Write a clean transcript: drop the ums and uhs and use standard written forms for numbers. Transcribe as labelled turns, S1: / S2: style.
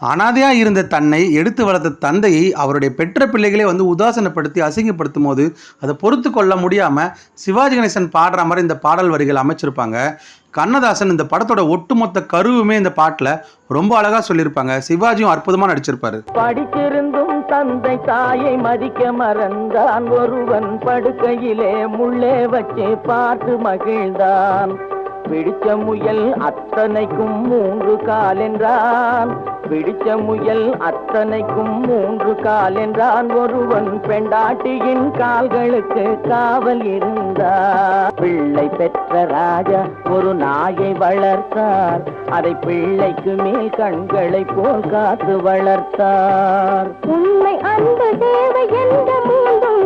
S1: அனாதையா இருந்த தன்னை எடுத்து வளர்த்த தந்தையை அவருடைய பெற்ற பிள்ளைகளே வந்து உதாசனப்படுத்தி அசிங்கப்படுத்தும் போது அதை பொறுத்து கொள்ள முடியாமல் சிவாஜி கணேசன் பாடுற மாதிரி இந்த பாடல் வரிகள் அமைச்சிருப்பாங்க. கண்ணதாசன் இந்த படத்தோட ஒட்டுமொத்த கருவுமே இந்த பாட்டில் ரொம்ப அழகாக சொல்லியிருப்பாங்க. சிவாஜியும் அற்புதமாக நடிச்சிருப்பாரு.
S2: படித்திருந்தும் தந்தை தாயை மதிக்க மறந்தான், ஒருவன் படுக்கையிலே முள்ளே வச்சு பார்த்து மகிழ்ந்தான். பிடிச்ச முயல் அத்தனைக்கும் 3 கால் என்றான், பிடிச்ச முயல் அத்தனைக்கும் 3 கால் என்றான். ஒருவன் பெண்டாட்டியின் கால்களுக்கு காவல் இருந்தார். பிள்ளை பெற்ற ராஜா ஒரு நாயை வளர்த்தார், அதை பிள்ளைக்கு மேல் கண்களை போல் காத்து வளர்த்தார்.
S3: உண்மை அன்பு தேவை என்ற மூன்றும்